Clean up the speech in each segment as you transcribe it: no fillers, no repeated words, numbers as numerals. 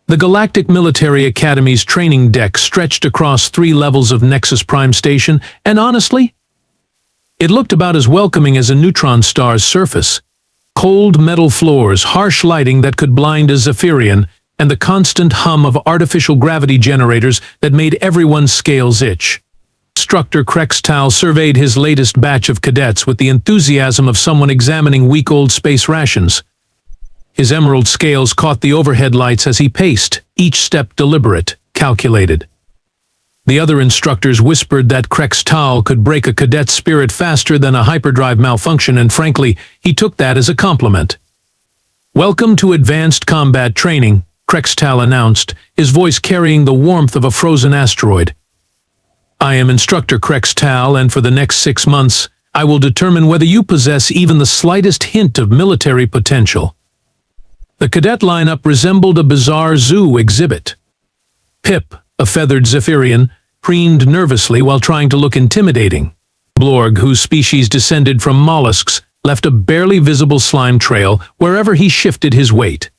The Galactic Military Academy's training deck stretched across 3 levels of Nexus Prime Station, and honestly, it looked about as welcoming as a neutron star's surface. Cold metal floors, harsh lighting that could blind a Zephyrian, and the constant hum of artificial gravity generators that made everyone's scales itch. Instructor Krex'tal surveyed his latest batch of cadets with the enthusiasm of someone examining week-old space rations. His emerald scales caught the overhead lights as he paced, each step deliberate, calculated. The other instructors whispered that Krex'tal could break a cadet's spirit faster than a hyperdrive malfunction, and frankly, he took that as a compliment. "Welcome to advanced combat training," Krex'tal announced, his voice carrying the warmth of a frozen asteroid. "I am Instructor Krex'tal, and for the next 6 months, I will determine whether you possess even the slightest hint of military potential." The cadet lineup resembled a bizarre zoo exhibit. Pip, a feathered Zephyrian, preened nervously while trying to look intimidating. Blorg, whose species descended from mollusks, left a barely visible slime trail wherever he shifted his weight.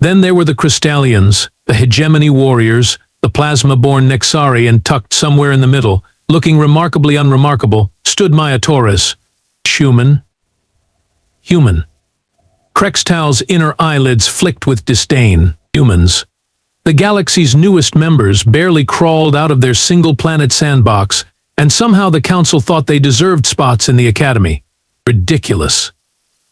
Then there were the Krex'talians, the hegemony warriors, the plasma-born Nexari, and tucked somewhere in the middle, looking remarkably unremarkable, stood Maya Torres. Human. Krex'tal's inner eyelids flicked with disdain. Humans. The galaxy's newest members barely crawled out of their single-planet sandbox, and somehow the Council thought they deserved spots in the Academy. Ridiculous.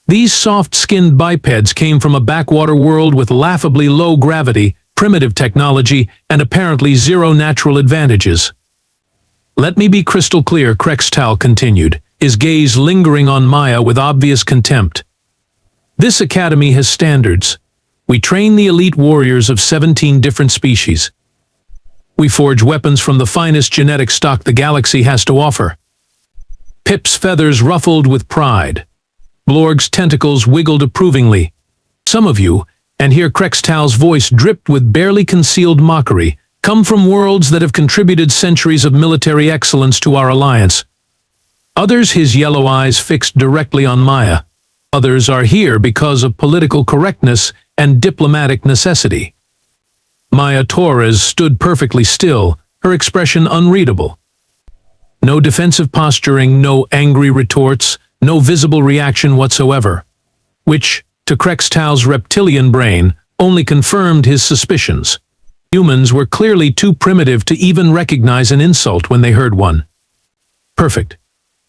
These soft-skinned bipeds came from a backwater world with laughably low gravity, primitive technology, and apparently zero natural advantages. "Let me be crystal clear," Krex'tal continued, his gaze lingering on Maya with obvious contempt. "This academy has standards. We train the elite warriors of 17 different species. We forge weapons from the finest genetic stock the galaxy has to offer." Pip's feathers ruffled with pride. Blorg's tentacles wiggled approvingly. "Some of you," and here Krex'tal's voice dripped with barely concealed mockery, "come from worlds that have contributed centuries of military excellence to our alliance. Others," his yellow eyes fixed directly on Maya, "others are here because of political correctness and diplomatic necessity." Maya Torres stood perfectly still, her expression unreadable. No defensive posturing, no angry retorts, no visible reaction whatsoever. Which, to Krex'tal's reptilian brain, only confirmed his suspicions. Humans were clearly too primitive to even recognize an insult when they heard one. Perfect.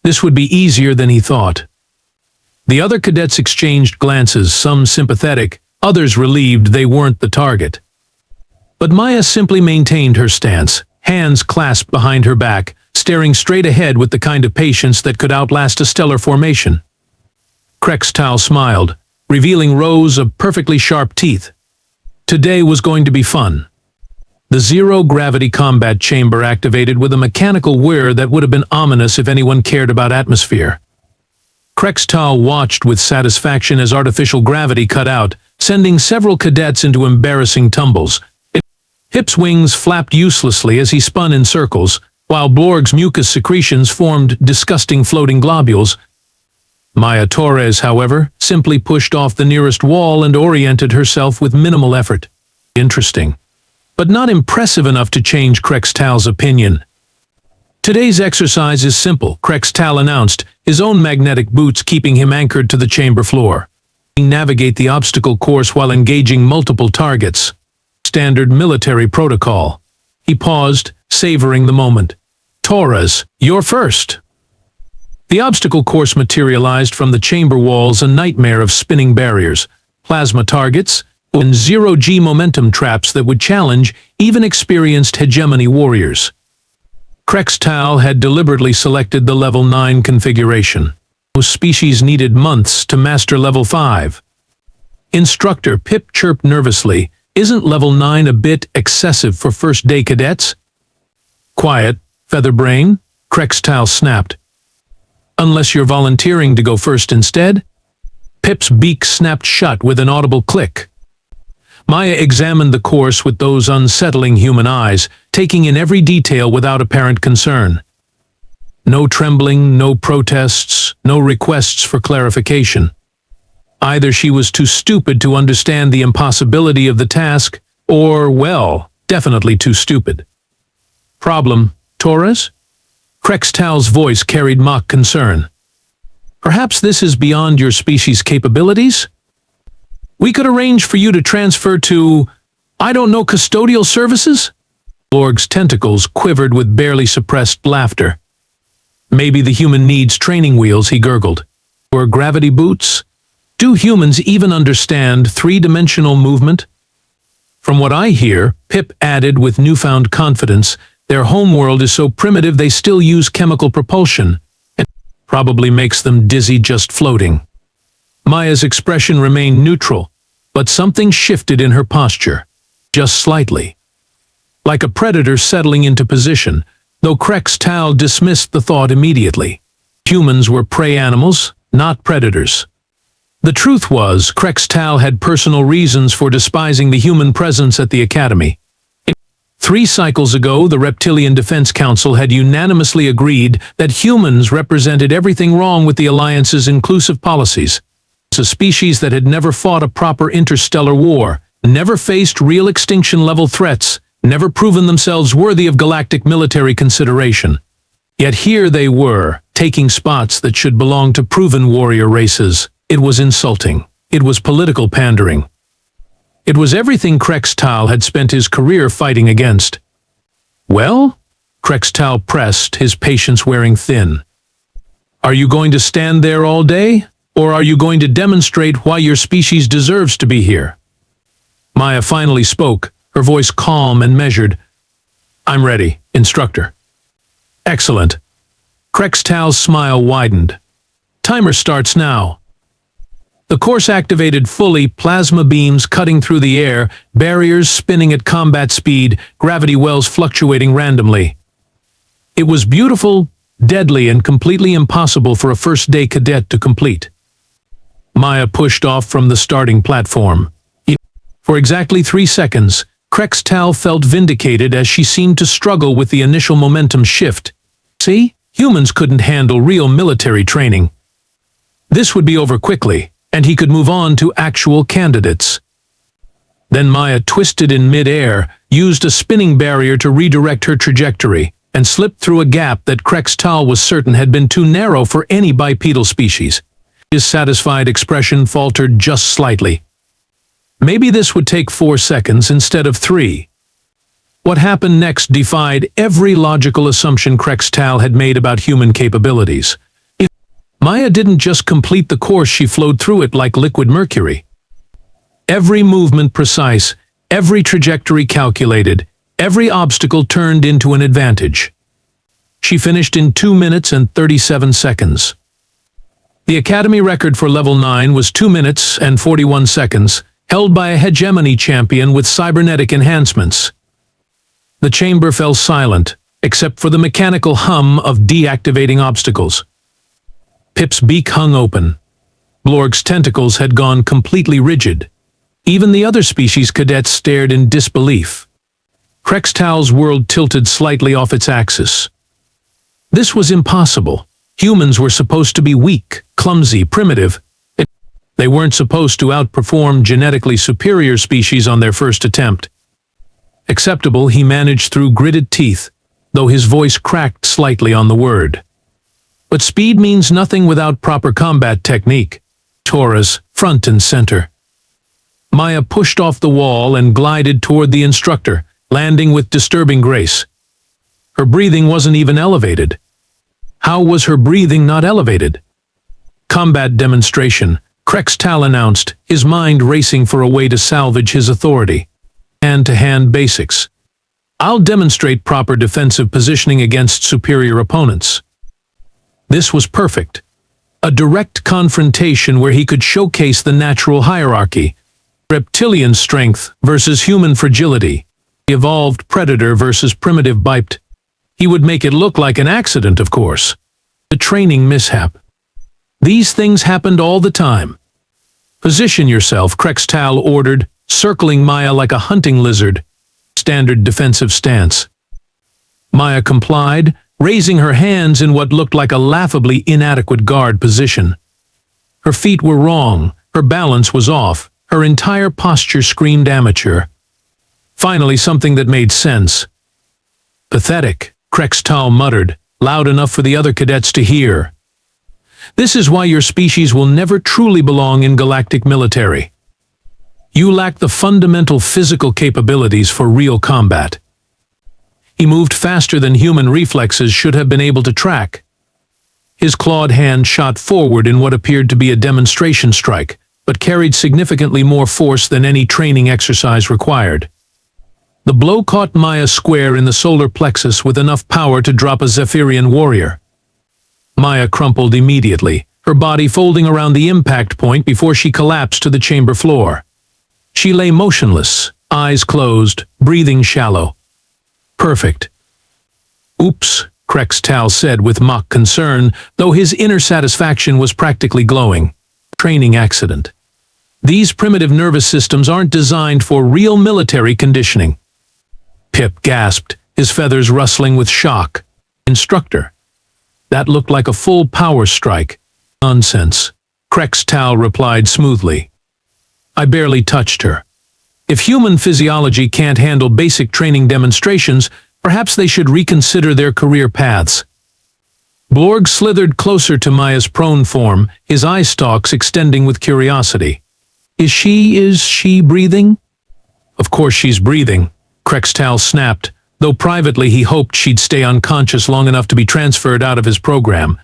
This would be easier than he thought. The other cadets exchanged glances, some sympathetic, others relieved they weren't the target. But Maya simply maintained her stance, hands clasped behind her back, staring straight ahead with the kind of patience that could outlast a stellar formation. Krex'tal smiled, revealing rows of perfectly sharp teeth. Today was going to be fun. The zero-gravity combat chamber activated with a mechanical whir that would have been ominous if anyone cared about atmosphere. Krex'tal watched with satisfaction as artificial gravity cut out, sending several cadets into embarrassing tumbles. Pip's wings flapped uselessly as he spun in circles, while Blorg's mucus secretions formed disgusting floating globules. Maya Torres, however, simply pushed off the nearest wall and oriented herself with minimal effort. Interesting, but not impressive enough to change Krex'tal's opinion. "Today's exercise is simple," Krex'tal announced, his own magnetic boots keeping him anchored to the chamber floor. "Navigate the obstacle course while engaging multiple targets. Standard military protocol." He paused, savoring the moment. "Torres, you're first." The obstacle course materialized from the chamber walls, a nightmare of spinning barriers, plasma targets, and zero-G momentum traps that would challenge even experienced hegemony warriors. Krex'tal had deliberately selected the level 9 configuration. Most species needed months to master level 5. Instructor, Pip chirped nervously, "Isn't level 9 a bit excessive for first-day cadets?" "Quiet, Featherbrain," Krex'tal snapped. "Unless you're volunteering to go first instead?" Pip's beak snapped shut with an audible click. Maya examined the course with those unsettling human eyes, taking in every detail without apparent concern. No trembling, no protests, no requests for clarification. Either she was too stupid to understand the impossibility of the task, Or, well, definitely too stupid. Problem, Torres? Krex'tal's voice carried mock concern. Perhaps this is beyond your species' capabilities? We could arrange for you to transfer to, I don't know, custodial services? Lorg's tentacles quivered with barely suppressed laughter. Maybe the human needs training wheels, he gurgled. Or gravity boots? Do humans even understand three-dimensional movement? From what I hear, Pip added with newfound confidence, their homeworld is so primitive they still use chemical propulsion. It probably makes them dizzy just floating. Maya's expression remained neutral, but something shifted in her posture, just slightly. Like a predator settling into position, though Krex'tal dismissed the thought immediately. Humans were prey animals, not predators. The truth was, Krex'tal had personal reasons for despising the human presence at the Academy. 3 cycles ago, the Reptilian Defense Council had unanimously agreed that humans represented everything wrong with the Alliance's inclusive policies. It's a species that had never fought a proper interstellar war, never faced real extinction-level threats, never proven themselves worthy of galactic military consideration. Yet here they were, taking spots that should belong to proven warrior races. It was insulting. It was political pandering. It was everything Krex'tal had spent his career fighting against. Well? Krex'tal pressed, his patience wearing thin. Are you going to stand there all day? Or are you going to demonstrate why your species deserves to be here? Maya finally spoke, her voice calm and measured. I'm ready, Instructor. Excellent. Krex'tal's smile widened. Timer starts now. The course activated fully, plasma beams cutting through the air, barriers spinning at combat speed, gravity wells fluctuating randomly. It was beautiful, deadly, and completely impossible for a first-day cadet to complete. Maya pushed off from the starting platform. For exactly 3 seconds, Krex'tal felt vindicated as she seemed to struggle with the initial momentum shift. See? Humans couldn't handle real military training. This would be over quickly, and he could move on to actual candidates. Then Maya twisted in mid-air, used a spinning barrier to redirect her trajectory, and slipped through a gap that Krex'tal was certain had been too narrow for any bipedal species. His satisfied expression faltered just slightly. Maybe this would take 4 seconds instead of 3. What happened next defied every logical assumption Krex'tal had made about human capabilities. Maya didn't just complete the course, she flowed through it like liquid mercury. Every movement precise, every trajectory calculated, every obstacle turned into an advantage. She finished in 2 minutes and 37 seconds. The Academy record for Level 9 was 2 minutes and 41 seconds, held by a hegemony champion with cybernetic enhancements. The chamber fell silent, except for the mechanical hum of deactivating obstacles. Pip's beak hung open. Blorg's tentacles had gone completely rigid. Even the other species cadets stared in disbelief. Krex'tal's world tilted slightly off its axis. This was impossible. Humans were supposed to be weak, clumsy, primitive. They weren't supposed to outperform genetically superior species on their first attempt. Acceptable, he managed through gritted teeth, though his voice cracked slightly on the word. But speed means nothing without proper combat technique. Torres, front and center. Maya pushed off the wall and glided toward the instructor, landing with disturbing grace. Her breathing wasn't even elevated. How was her breathing not elevated? Combat demonstration, Krex'tal announced, his mind racing for a way to salvage his authority. Hand-to-hand basics. I'll demonstrate proper defensive positioning against superior opponents. This was perfect. A direct confrontation where he could showcase the natural hierarchy. Reptilian strength versus human fragility. Evolved predator versus primitive biped. He would make it look like an accident, of course. A training mishap. These things happened all the time. Position yourself, Krex'tal ordered, circling Maya like a hunting lizard. Standard defensive stance. Maya complied, raising her hands in what looked like a laughably inadequate guard position. Her feet were wrong, her balance was off, her entire posture screamed amateur. Finally, something that made sense. Pathetic, Krex'tal muttered, loud enough for the other cadets to hear. This is why your species will never truly belong in galactic military. You lack the fundamental physical capabilities for real combat. He moved faster than human reflexes should have been able to track. His clawed hand shot forward in what appeared to be a demonstration strike, but carried significantly more force than any training exercise required. The blow caught Maya square in the solar plexus with enough power to drop a Zephyrian warrior. Maya crumpled immediately, her body folding around the impact point before she collapsed to the chamber floor. She lay motionless, eyes closed, breathing shallow. Perfect. Oops, Krex'tal said with mock concern, though his inner satisfaction was practically glowing. Training accident. These primitive nervous systems aren't designed for real military conditioning. Pip gasped, his feathers rustling with shock. Instructor. That looked like a full power strike. Nonsense. Krex'tal replied smoothly. I barely touched her. If human physiology can't handle basic training demonstrations, perhaps they should reconsider their career paths. Blorg slithered closer to Maya's prone form, his eye stalks extending with curiosity. Is she breathing? Of course she's breathing, Krex'tal snapped, though privately he hoped she'd stay unconscious long enough to be transferred out of his program.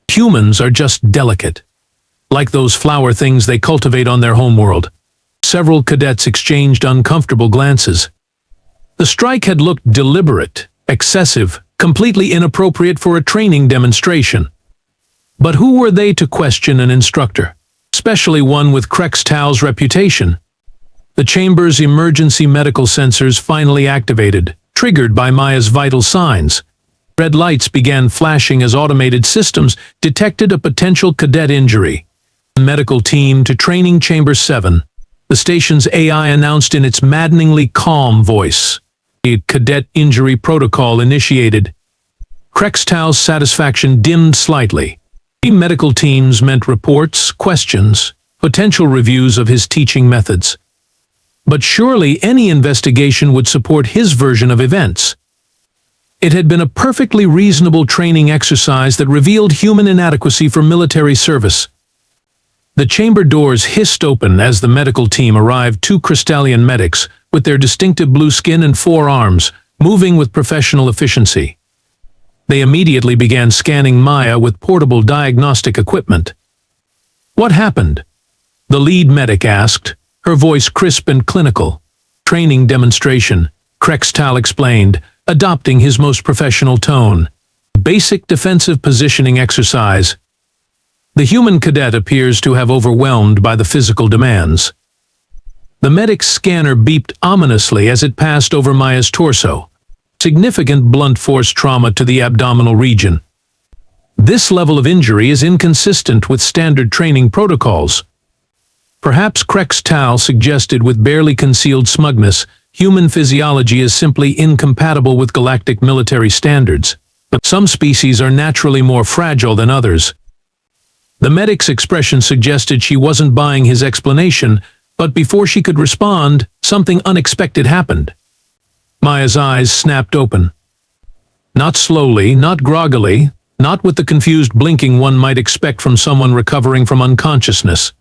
Humans are just delicate. Like those flower things they cultivate on their homeworld. Several cadets exchanged uncomfortable glances. The strike had looked deliberate, excessive, completely inappropriate for a training demonstration. But who were they to question an instructor, especially one with Krex'tal's reputation? The chamber's emergency medical sensors finally activated, triggered by Maya's vital signs. Red lights began flashing as automated systems detected a potential cadet injury. Medical team to Training Chamber 7. The station's AI announced in its maddeningly calm voice. A cadet injury protocol initiated. Krex'tal's satisfaction dimmed slightly. Medical teams meant reports, questions, potential reviews of his teaching methods. But surely any investigation would support his version of events. It had been a perfectly reasonable training exercise that revealed human inadequacy for military service. The chamber doors hissed open as the medical team arrived, two Krex'talian medics, with their distinctive blue skin and 4 arms, moving with professional efficiency. They immediately began scanning Maya with portable diagnostic equipment. What happened? The lead medic asked, her voice crisp and clinical. Training demonstration, Krex'tal explained, adopting his most professional tone. Basic defensive positioning exercise. The human cadet appears to have overwhelmed by the physical demands. The medic's scanner beeped ominously as it passed over Maya's torso. Significant blunt force trauma to the abdominal region. This level of injury is inconsistent with standard training protocols. Perhaps Krex'tal suggested with barely concealed smugness, human physiology is simply incompatible with galactic military standards. But some species are naturally more fragile than others. The medic's expression suggested she wasn't buying his explanation, but before she could respond, something unexpected happened. Maya's eyes snapped open. Not slowly, not groggily, not with the confused blinking one might expect from someone recovering from unconsciousness.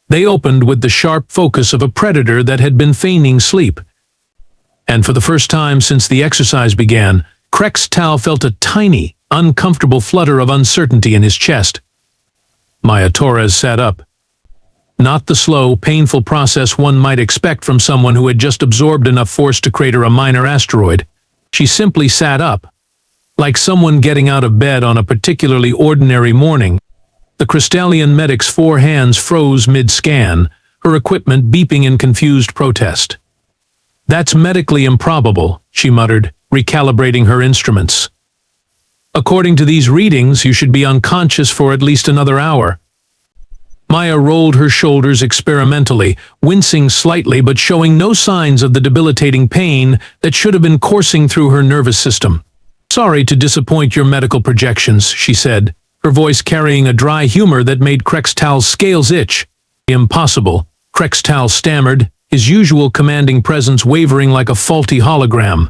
They opened with the sharp focus of a predator that had been feigning sleep. And for the first time since the exercise began, Krex'tal felt a tiny, uncomfortable flutter of uncertainty in his chest. Maya Torres sat up. Not the slow, painful process one might expect from someone who had just absorbed enough force to crater a minor asteroid. She simply sat up, like someone getting out of bed on a particularly ordinary morning. The Krex'talian medic's 4 hands froze mid-scan, her equipment beeping in confused protest. That's medically improbable, she muttered, recalibrating her instruments. According to these readings, you should be unconscious for at least another hour. Maya rolled her shoulders experimentally, wincing slightly but showing no signs of the debilitating pain that should have been coursing through her nervous system. Sorry to disappoint your medical projections, she said, her voice carrying a dry humor that made Krex'tal's scales itch. Impossible, Krex'tal stammered, his usual commanding presence wavering like a faulty hologram.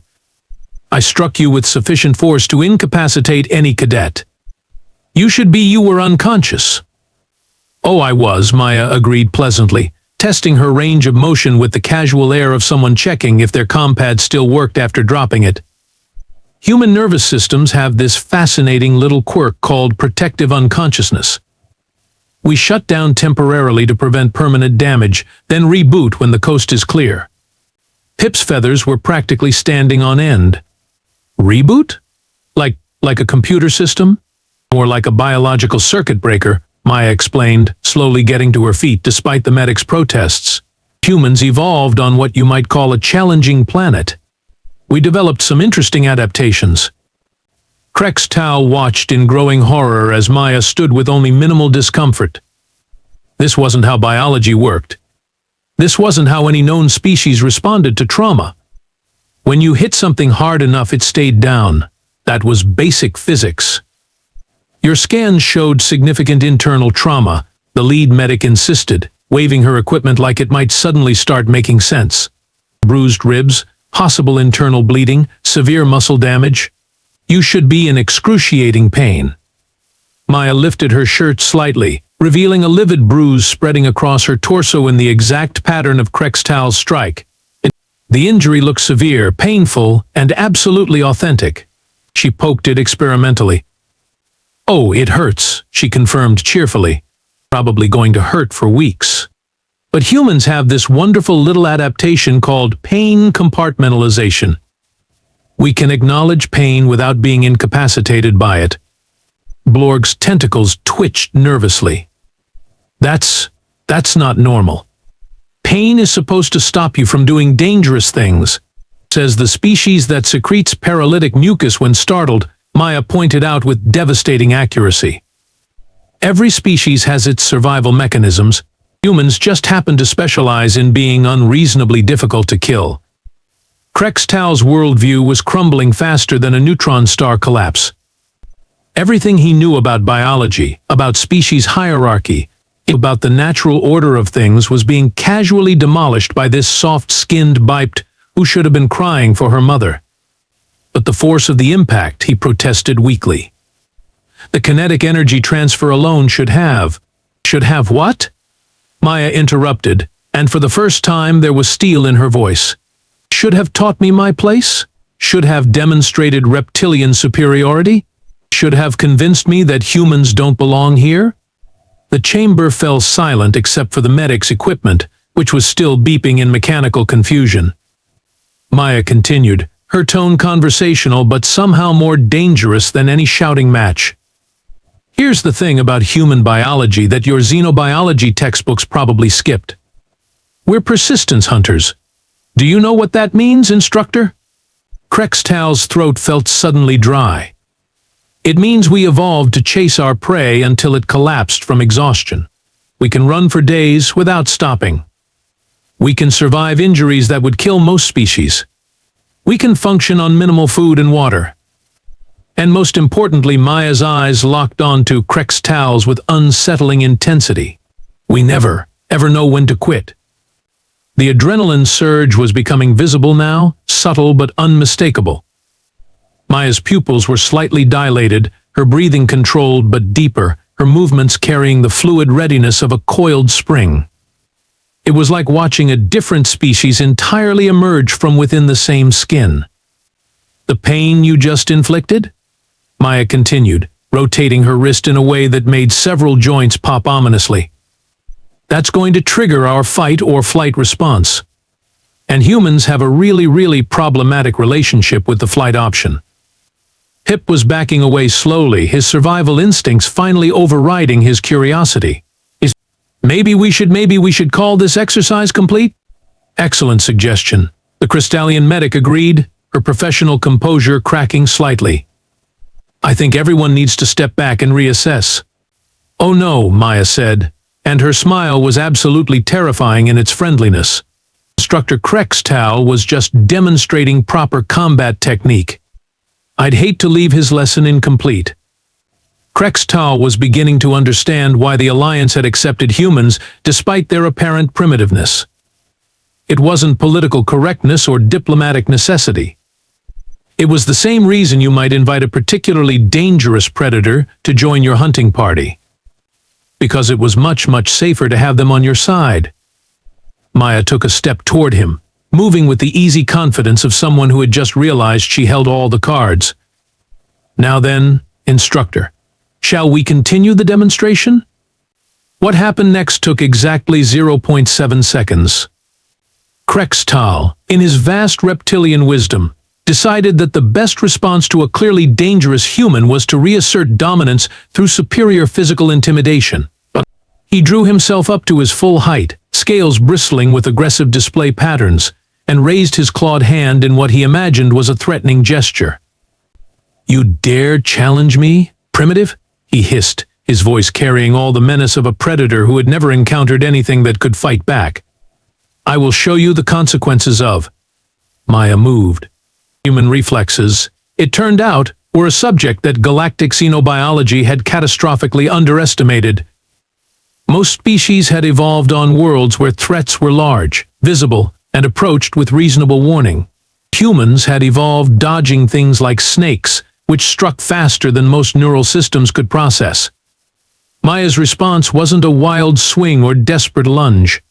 "I struck you with sufficient force to incapacitate any cadet. You were unconscious." "Oh, I was," Maya agreed pleasantly, testing her range of motion with the casual air of someone checking if their compad still worked after dropping it. Human nervous systems have this fascinating little quirk called protective unconsciousness. We shut down temporarily to prevent permanent damage, then reboot when the coast is clear. Pip's feathers were practically standing on end. Reboot? Like a computer system? Or like a biological circuit breaker, Maya explained, slowly getting to her feet despite the medic's protests. Humans evolved on what you might call a challenging planet. We developed some interesting adaptations. Krex'tal watched in growing horror as Maya stood with only minimal discomfort. This wasn't how biology worked. This wasn't how any known species responded to trauma. When you hit something hard enough, it stayed down. That was basic physics. Your scans showed significant internal trauma, the lead medic insisted, waving her equipment like it might suddenly start making sense. Bruised ribs, possible internal bleeding, severe muscle damage. You should be in excruciating pain. Maya lifted her shirt slightly, revealing a livid bruise spreading across her torso in the exact pattern of Krex'tal's strike. The injury looked severe, painful, and absolutely authentic. She poked it experimentally. "Oh, it hurts," she confirmed cheerfully. "Probably going to hurt for weeks." But humans have this wonderful little adaptation called pain compartmentalization. We can acknowledge pain without being incapacitated by it. Blorg's tentacles twitched nervously. That's not normal. Pain is supposed to stop you from doing dangerous things, says the species that secretes paralytic mucus when startled, Maya pointed out with devastating accuracy. Every species has its survival mechanisms. Humans just happen to specialize in being unreasonably difficult to kill. Krex'tal's worldview was crumbling faster than a neutron star collapse. Everything he knew about biology, about species hierarchy, about the natural order of things was being casually demolished by this soft-skinned biped who should have been crying for her mother. But the force of the impact, he protested weakly. The kinetic energy transfer alone should have what? Maya interrupted, and for the first time there was steel in her voice. Should have taught me my place? Should have demonstrated reptilian superiority? Should have convinced me that humans don't belong here? The chamber fell silent except for the medic's equipment, which was still beeping in mechanical confusion. Maya continued, her tone conversational but somehow more dangerous than any shouting match. Here's the thing about human biology that your xenobiology textbooks probably skipped. We're persistence hunters. Do you know what that means, Instructor? Krex'tal's throat felt suddenly dry. It means we evolved to chase our prey until it collapsed from exhaustion. We can run for days without stopping. We can survive injuries that would kill most species. We can function on minimal food and water. And most importantly, Maya's eyes locked onto Krex'tal's with unsettling intensity. We never, ever know when to quit. The adrenaline surge was becoming visible now, subtle but unmistakable. Maya's pupils were slightly dilated, her breathing controlled but deeper, her movements carrying the fluid readiness of a coiled spring. It was like watching a different species entirely emerge from within the same skin. The pain you just inflicted? Maya continued, rotating her wrist in a way that made several joints pop ominously. That's going to trigger our fight or flight response. And humans have a really problematic relationship with the flight option. Pip was backing away slowly, his survival instincts finally overriding his curiosity. Maybe we should call this exercise complete? Excellent suggestion. The Krex'talian medic agreed, her professional composure cracking slightly. I think everyone needs to step back and reassess. Oh no, Maya said, and her smile was absolutely terrifying in its friendliness. Instructor Krex'tal was just demonstrating proper combat technique. I'd hate to leave his lesson incomplete. Krex'tal was beginning to understand why the Alliance had accepted humans despite their apparent primitiveness. It wasn't political correctness or diplomatic necessity. It was the same reason you might invite a particularly dangerous predator to join your hunting party. Because it was much, much safer to have them on your side. Maya took a step toward him, moving with the easy confidence of someone who had just realized she held all the cards. Now then, Instructor, shall we continue the demonstration? What happened next took exactly 0.7 seconds. Krex'tal, in his vast reptilian wisdom, decided that the best response to a clearly dangerous human was to reassert dominance through superior physical intimidation. He drew himself up to his full height, scales bristling with aggressive display patterns, and raised his clawed hand in what he imagined was a threatening gesture. "You dare challenge me, primitive?" he hissed, his voice carrying all the menace of a predator who had never encountered anything that could fight back. "I will show you the consequences of—" Maya moved. Human reflexes, it turned out, were a subject that galactic xenobiology had catastrophically underestimated. Most species had evolved on worlds where threats were large, visible, and approached with reasonable warning. Humans had evolved dodging things like snakes, which struck faster than most neural systems could process. Maya's response wasn't a wild swing or desperate lunge.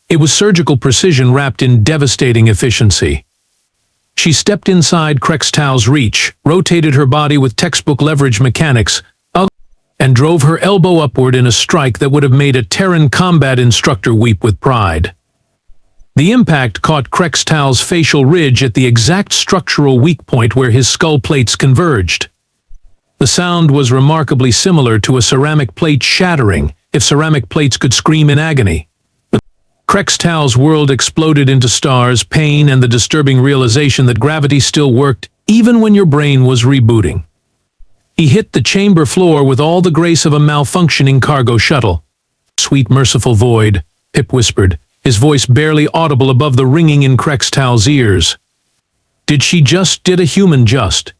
It was surgical precision wrapped in devastating efficiency. She stepped inside Krex'tal's reach, rotated her body with textbook leverage mechanics, and drove her elbow upward in a strike that would have made a Terran combat instructor weep with pride. The impact caught Krex'tal's facial ridge at the exact structural weak point where his skull plates converged. The sound was remarkably similar to a ceramic plate shattering, if ceramic plates could scream in agony. Krex'tal's world exploded into stars, pain, and the disturbing realization that gravity still worked even when your brain was rebooting. He hit the chamber floor with all the grace of a malfunctioning cargo shuttle. "Sweet merciful void," Pip whispered, his voice barely audible above the ringing in Krex'tal's ears. Did a human just?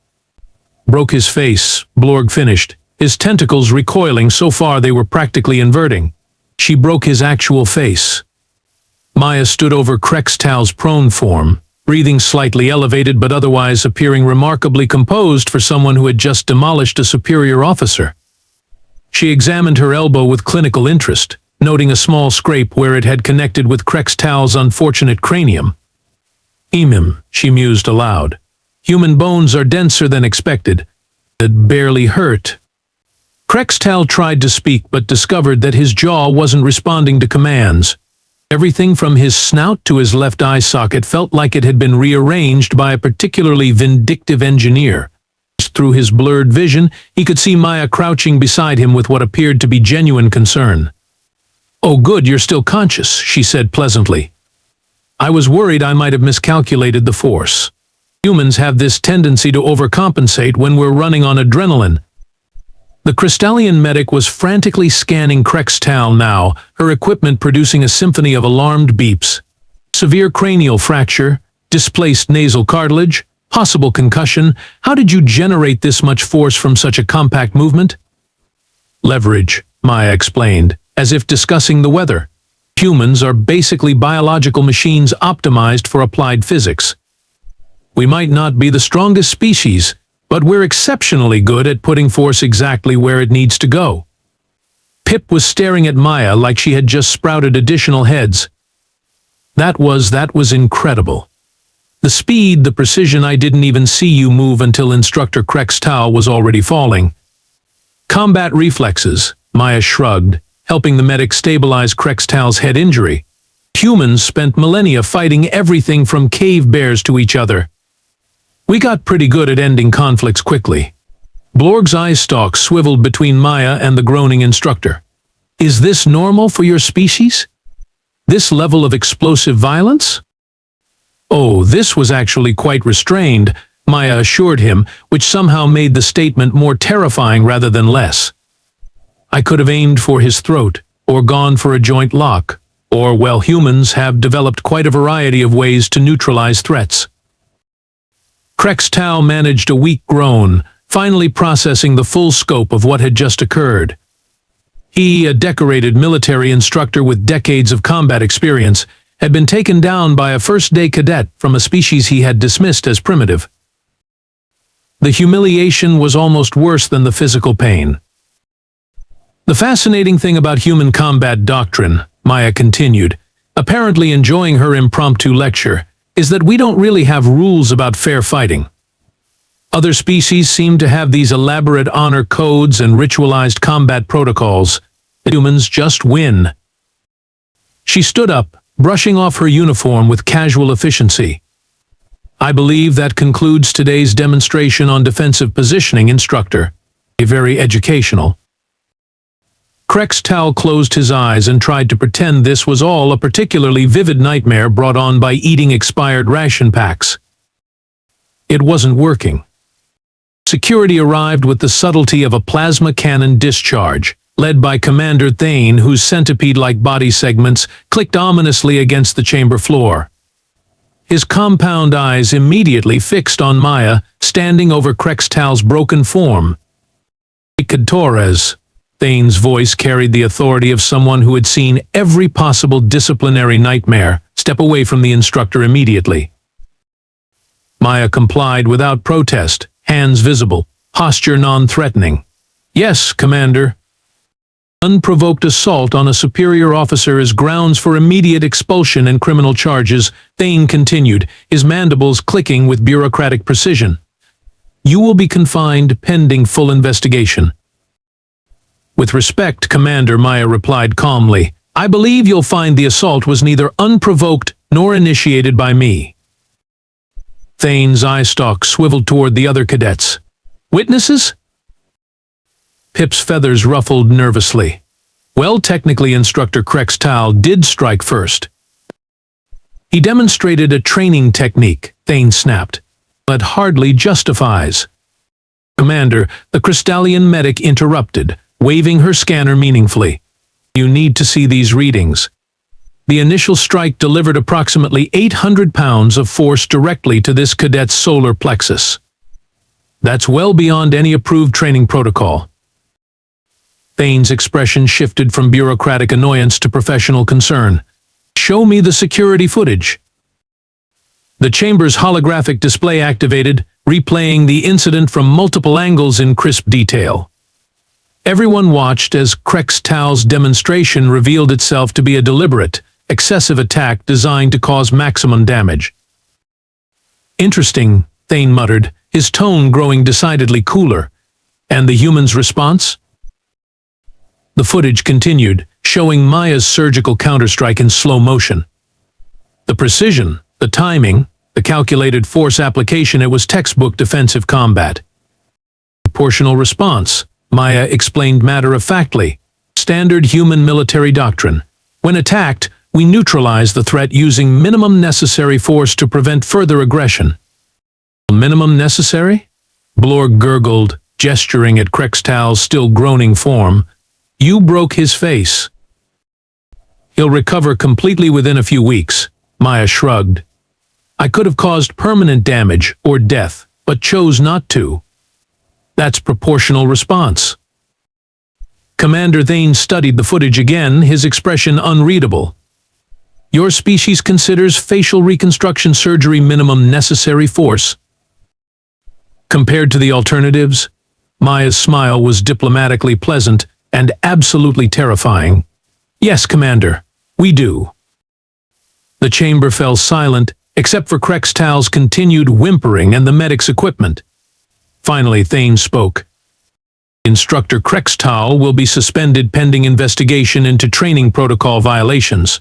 Broke his face, Blorg finished, his tentacles recoiling so far they were practically inverting. She broke his actual face. Maya stood over Krex'tal's prone form, breathing slightly elevated but otherwise appearing remarkably composed for someone who had just demolished a superior officer. She examined her elbow with clinical interest, noting a small scrape where it had connected with Krex'tal's unfortunate cranium. She mused aloud. Human bones are denser than expected. It barely hurt. Krex'tal tried to speak but discovered that his jaw wasn't responding to commands. Everything from his snout to his left eye socket felt like it had been rearranged by a particularly vindictive engineer. Through his blurred vision, he could see Maya crouching beside him with what appeared to be genuine concern. "Oh good, you're still conscious," she said pleasantly. "I was worried I might have miscalculated the force. Humans have this tendency to overcompensate when we're running on adrenaline." The Krex'talian medic was frantically scanning Krex'tal now, her equipment producing a symphony of alarmed beeps. Severe cranial fracture, displaced nasal cartilage, possible concussion. How did you generate this much force from such a compact movement? "Leverage," Maya explained, as if discussing the weather. "Humans are basically biological machines optimized for applied physics. We might not be the strongest species, but we're exceptionally good at putting force exactly where it needs to go." Pip was staring at Maya like she had just sprouted additional heads. That was incredible. The speed, the precision. I didn't even see you move until Instructor Krex'tal was already falling. "Combat reflexes," Maya shrugged, helping the medic stabilize Krex'tal's head injury. "Humans spent millennia fighting everything from cave bears to each other. We got pretty good at ending conflicts quickly." Blorg's eye stalk swiveled between Maya and the groaning Instructor. "Is this normal for your species? This level of explosive violence?" "Oh, this was actually quite restrained," Maya assured him, which somehow made the statement more terrifying rather than less. "I could have aimed for his throat, or gone for a joint lock, or, well, humans have developed quite a variety of ways to neutralize threats." Krex'tal managed a weak groan, finally processing the full scope of what had just occurred. He, a decorated military instructor with decades of combat experience, had been taken down by a first-day cadet from a species he had dismissed as primitive. The humiliation was almost worse than the physical pain. The fascinating thing about human combat doctrine, Maya continued, apparently enjoying her impromptu lecture, is that we don't really have rules about fair fighting. Other species seem to have these elaborate honor codes and ritualized combat protocols. Humans just win. She stood up, brushing off her uniform with casual efficiency. I believe that concludes today's demonstration on defensive positioning, Instructor. Very educational. Krex'tal closed his eyes and tried to pretend this was all a particularly vivid nightmare brought on by eating expired ration packs. It wasn't working. Security arrived with the subtlety of a plasma cannon discharge, led by Commander Thane, whose centipede-like body segments clicked ominously against the chamber floor. His compound eyes immediately fixed on Maya, standing over Krex'tal's broken form. Maya Torres. Thane's voice carried the authority of someone who had seen every possible disciplinary nightmare. Step away from the instructor immediately. Maya complied without protest, hands visible, posture non-threatening. Yes, Commander. Unprovoked assault on a superior officer is grounds for immediate expulsion and criminal charges, Thane continued, his mandibles clicking with bureaucratic precision. You will be confined pending full investigation. With respect, Commander, Maya replied calmly, I believe you'll find the assault was neither unprovoked nor initiated by me. Thane's eye stalk swiveled toward the other cadets. Witnesses? Pip's feathers ruffled nervously. Well, technically, Instructor Krex'tal did strike first. He demonstrated a training technique, Thane snapped. That hardly justifies. Commander, the Krex'talian medic interrupted, waving her scanner meaningfully. You need to see these readings. The initial strike delivered approximately 800 pounds of force directly to this cadet's solar plexus. That's well beyond any approved training protocol. Thane's expression shifted from bureaucratic annoyance to professional concern. Show me the security footage. The chamber's holographic display activated, replaying the incident from multiple angles in crisp detail. Everyone watched as Krex'tal's demonstration revealed itself to be a deliberate, excessive attack designed to cause maximum damage. Interesting, Thane muttered, his tone growing decidedly cooler. And the human's response? The footage continued, showing Maya's surgical counterstrike in slow motion. The precision, the timing, the calculated force application, it was textbook defensive combat. Proportional response, Maya explained matter-of-factly. Standard human military doctrine. When attacked, we neutralize the threat using minimum necessary force to prevent further aggression. Minimum necessary? Blorg gurgled, gesturing at Krex'tal's still groaning form. You broke his face. He'll recover completely within a few weeks, Maya shrugged. I could have caused permanent damage or death, but chose not to. That's proportional response. Commander Thane studied the footage again, his expression unreadable. Your species considers facial reconstruction surgery minimum necessary force. Compared to the alternatives, Maya's smile was diplomatically pleasant and absolutely terrifying. Yes, Commander, we do. The chamber fell silent, except for Krex'tal's continued whimpering and the medic's equipment. Finally, Thane spoke. Instructor Krex'tal will be suspended pending investigation into training protocol violations.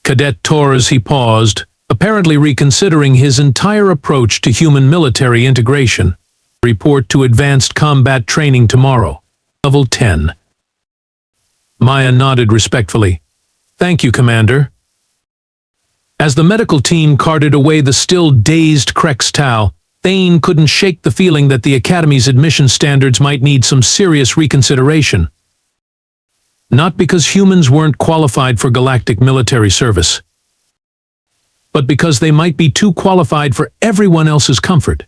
Cadet Torres, he paused, apparently reconsidering his entire approach to human military integration. Report to advanced combat training tomorrow. Level 10. Maya nodded respectfully. Thank you, Commander. As the medical team carted away the still dazed Krex'tal, Thane couldn't shake the feeling that the Academy's admission standards might need some serious reconsideration. Not because humans weren't qualified for galactic military service, but because they might be too qualified for everyone else's comfort.